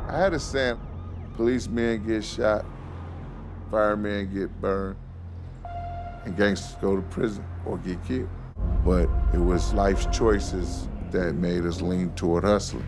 I had a saying, policemen get shot, firemen get burned, and gangsters go to prison or get killed. But it was life's choices that made us lean toward hustling.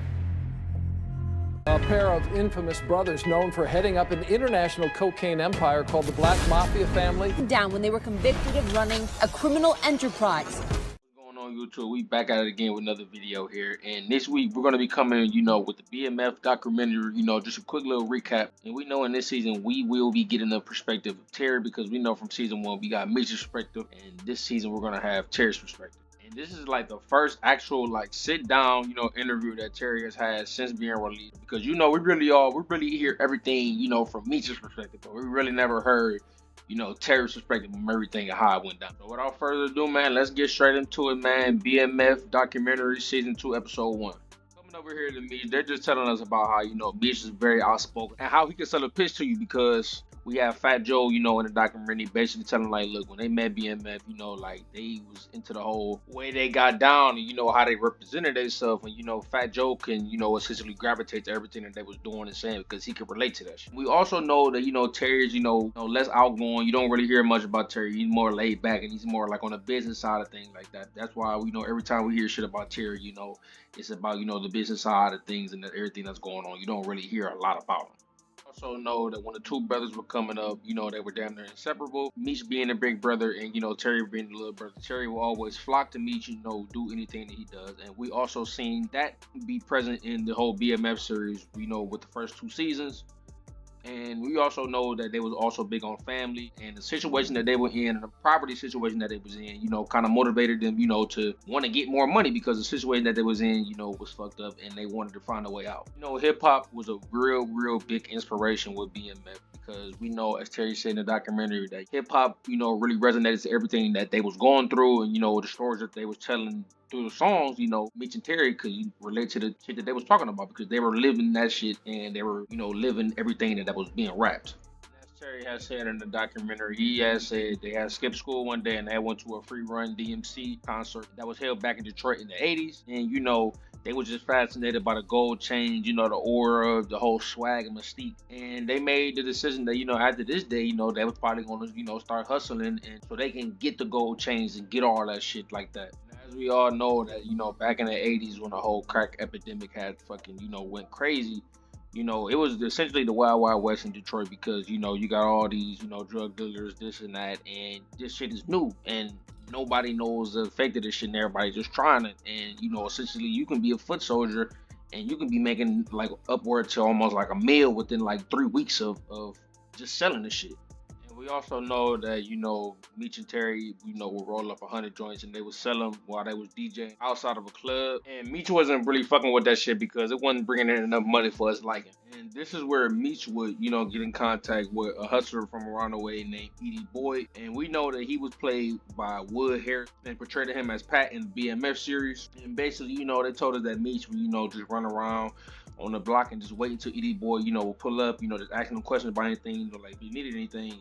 A pair of infamous brothers known for heading up an international cocaine empire called the Black Mafia family. Down when they were convicted of running a criminal enterprise. What's going on YouTube? We back at it again with another video here, and this week we're going to be coming, with the BMF documentary, just a quick little recap. And we know in this season we will be getting the perspective of Terry, because we know from season 1 we got Mitch's perspective, and this season we're going to have Terry's perspective. This is like the first actual sit down, interview that Terry has had since being released. Because we really hear everything, from Meech's perspective, but we really never heard, Terry's perspective on everything and how it went down. So without further ado, man, let's get straight into it, man. BMF documentary season 2, episode 1. Coming over here to Meech, they're just telling us about how, Meech is very outspoken and how he can sell a pitch to you, because we have Fat Joe, in the documentary, basically telling look, when they met BMF, they was into the whole way they got down and, how they represented themselves. And, Fat Joe can, essentially gravitate to everything that they was doing and saying, because he could relate to that shit. We also know that, Terry's, less outgoing. You don't really hear much about Terry. He's more laid back, and he's more like on the business side of things like that. That's why, every time we hear shit about Terry, it's about, the business side of things and everything that's going on. You don't really hear a lot about him. Also know that when the two brothers were coming up, they were damn near inseparable. Meech being the big brother and, Terry being the little brother. Terry will always flock to Meech, do anything that he does. And we also seen that be present in the whole BMF series, with the first 2 seasons. And we also know that they was also big on family, and the situation that they were in and the poverty situation that they was in, kind of motivated them, to want to get more money, because the situation that they was in, was fucked up, and they wanted to find a way out. Hip hop was a real big inspiration with BMF, because we know, as Terry said in the documentary, that hip hop, really resonated to everything that they was going through, and the stories that they was telling through the songs. Meech and Terry could relate to the shit that they was talking about, because they were living that shit, and they were, living everything that was being rapped. As Terry has said in the documentary, he has said they had skipped school one day and they went to a free run DMC concert that was held back in Detroit in the 80s. And they were just fascinated by the gold chain, the aura, the whole swag and mystique. And they made the decision that, after this day, they was probably going to, start hustling, and so they can get the gold chains and get all that shit like that. As we all know that, back in the 80s when the whole crack epidemic had fucking, went crazy, it was essentially the Wild Wild West in Detroit, because, you got all these, drug dealers, this and that, and this shit is new, and nobody knows the effect of this shit, and everybody's just trying it. And, essentially you can be a foot soldier and you can be making upward to almost a meal within 3 weeks of just selling this shit. We also know that, Meech and Terry, would roll up 100 joints and they would sell them while they was DJing outside of a club. And Meech wasn't really fucking with that shit, because it wasn't bringing in enough money for us liking. And this is where Meech would, get in contact with a hustler from around the way named Edie Boyd. And we know that he was played by Wood Harris and portrayed him as Pat in the BMF series. And basically, they told us that Meech would, just run around on the block and just wait until Edie Boyd, will pull up, just asking him questions about anything, if he needed anything.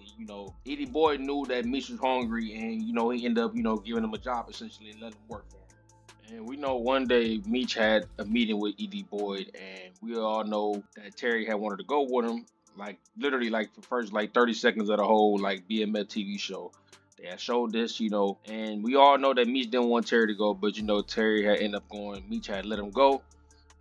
Edie Boyd knew that Meech was hungry, and, he ended up, giving him a job essentially and letting him work for him. And we know one day Meech had a meeting with Edie Boyd, and we all know that Terry had wanted to go with him, literally the first 30 seconds of the whole BMF TV show. They had showed this, and we all know that Meech didn't want Terry to go, but Terry had ended up going. Meech had let him go.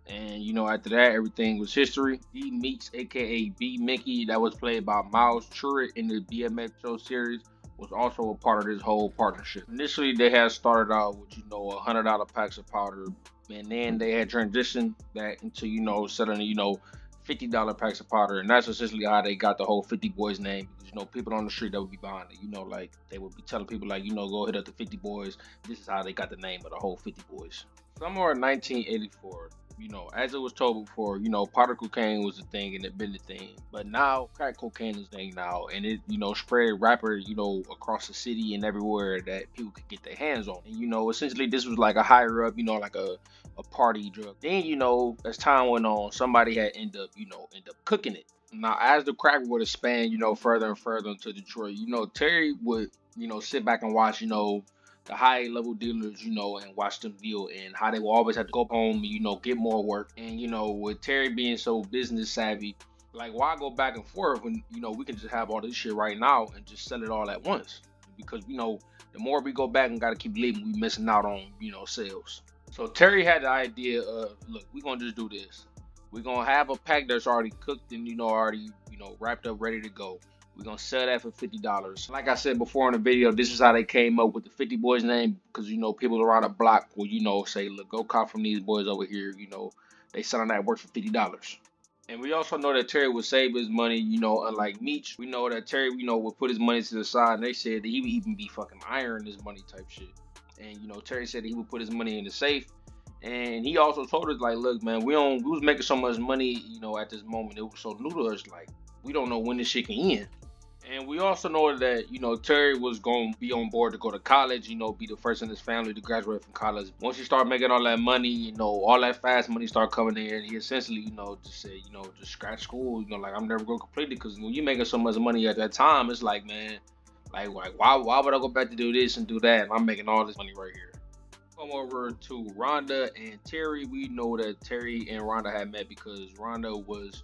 And, after that, everything was history. D Meeks, a.k.a. B Mickey, that was played by Miles Truitt in the BMF show series, was also a part of this whole partnership. Initially, they had started out with, $100 packs of powder. And then they had transitioned that into, selling, $50 packs of powder. And that's essentially how they got the whole 50 Boys name. Because, people on the street that would be buying it. They would be telling people, go hit up the 50 Boys. This is how they got the name of the whole 50 Boys. Somewhere in 1984, as it was told before, powder cocaine was a thing and it been the thing. But now crack cocaine is a thing now, and it, spread rapid, across the city and everywhere that people could get their hands on. And, essentially this was a higher up, a party drug. Then, as time went on, somebody had end up cooking it. Now, as the crack would expand, further and further into Detroit, Terry would, sit back and watch, the the high level dealers, and watch them deal, and how they will always have to go home and, get more work. And, with Terry being so business savvy, like, why go back and forth when, we can just have all this shit right now and just sell it all at once? Because, the more we go back and got to keep leaving, we missing out on, sales. So Terry had the idea of, look, we're going to just do this. We're going to have a pack that's already cooked and, already, wrapped up, ready to go. We're going to sell that for $50. Like I said before in the video, this is how they came up with the 50 Boys name, because, people around the block will, say, look, go cop from these boys over here. They selling that work for $50. And we also know that Terry would save his money, unlike Meech. We know that Terry, would put his money to the side, and they said that he would even be fucking ironing his money type shit. And, Terry said that he would put his money in the safe. And he also told us, like, look, man, we was making so much money, at this moment. It was so new to us, like, we don't know when this shit can end. And we also know that, Terry was going to be on board to go to college, be the first in his family to graduate from college. Once he started making all that money, all that fast money started coming in, and he essentially, just said, just scratch school, like, I'm never going to complete it, because when you're making so much money at that time, it's like, man, like why would I go back to do this and do that, and I'm making all this money right here. Come over to Rhonda and Terry. We know that Terry and Rhonda had met because Rhonda was,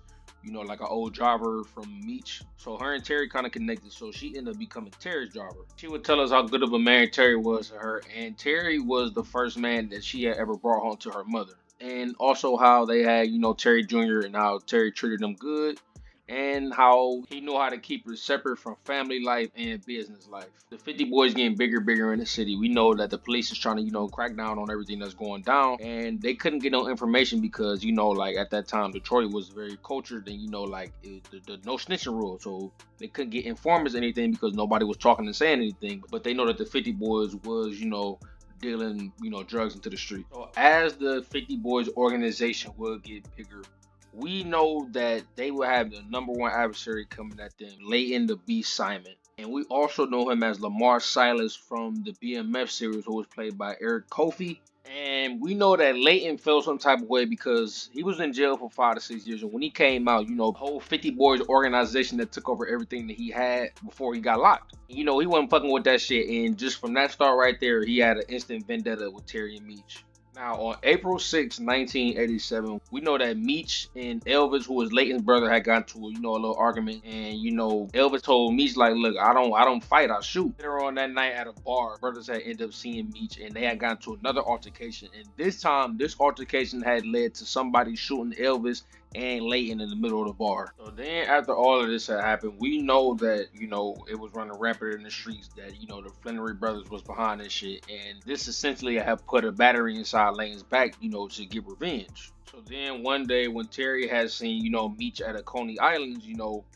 like an old driver from Meech. So her and Terry kind of connected. So she ended up becoming Terry's driver. She would tell us how good of a man Terry was to her. And Terry was the first man that she had ever brought home to her mother. And also how they had, Terry Jr. and how Terry treated them good. And how he knew how to keep it separate from family life and business life. The 50 Boys getting bigger in the city. We know that the police is trying to, crack down on everything that's going down. And they couldn't get no information because, like at that time, Detroit was very cultured and, the no snitching rule. So they couldn't get informants or anything because nobody was talking and saying anything. But they know that the 50 Boys was, dealing, drugs into the street. So as the 50 Boys organization will get bigger, we know that they will have the number one adversary coming at them, Leighton the Beast Simon. And we also know him as Lamar Silas from the BMF series, who was played by Eric Kofi. And we know that Leighton felt some type of way because he was in jail for 5 to 6 years. And when he came out, the whole 50 Boys organization that took over everything that he had before he got locked. He wasn't fucking with that shit. And just from that start right there, he had an instant vendetta with Terry and Meech. Now, on April 6, 1987, we know that Meech and Elvis, who was Leighton's brother, had gotten to a little argument. And, Elvis told Meech, like, look, I don't fight, I shoot. Later on that night at a bar, brothers had ended up seeing Meech, and they had gotten to another altercation. And this time, this altercation had led to somebody shooting Elvis and Leighton in the middle of the bar. So then after all of this had happened, we know that, it was running rampant in the streets, that, the Flannery brothers was behind this shit. And this essentially had put a battery inside Leighton's back, to get revenge. So then one day when Terry had seen, Meech at a Coney Islands,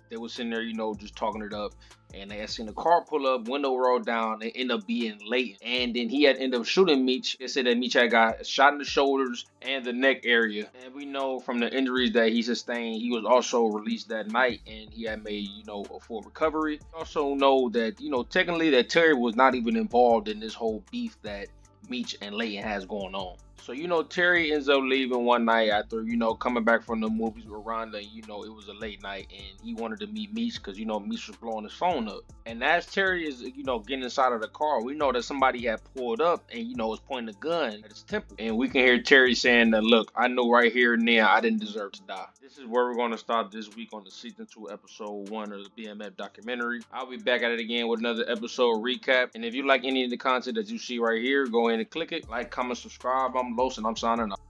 they was sitting there, just talking it up. And they had seen a car pull up, window roll down, and end up being Leighton. And then he had ended up shooting Meech. They said that Meech had got shot in the shoulders and the neck area. And we know from the injuries that he sustained, he was also released that night, and he had made, a full recovery. We also know that, technically that Terry was not even involved in this whole beef that Meech and Leighton has going on. So, Terry ends up leaving one night after, coming back from the movies with Rhonda. And, it was a late night and he wanted to meet Meech because, Meech was blowing his phone up. And as Terry is, getting inside of the car, we know that somebody had pulled up and, was pointing a gun at his temple. And we can hear Terry saying that, look, I know right here and now I didn't deserve to die. This is where we're going to stop this week on the season 2, episode 1 of the BMF documentary. I'll be back at it again with another episode recap. And if you like any of the content that you see right here, go ahead and click it. Like, comment, subscribe. I'm Los and I'm signing out.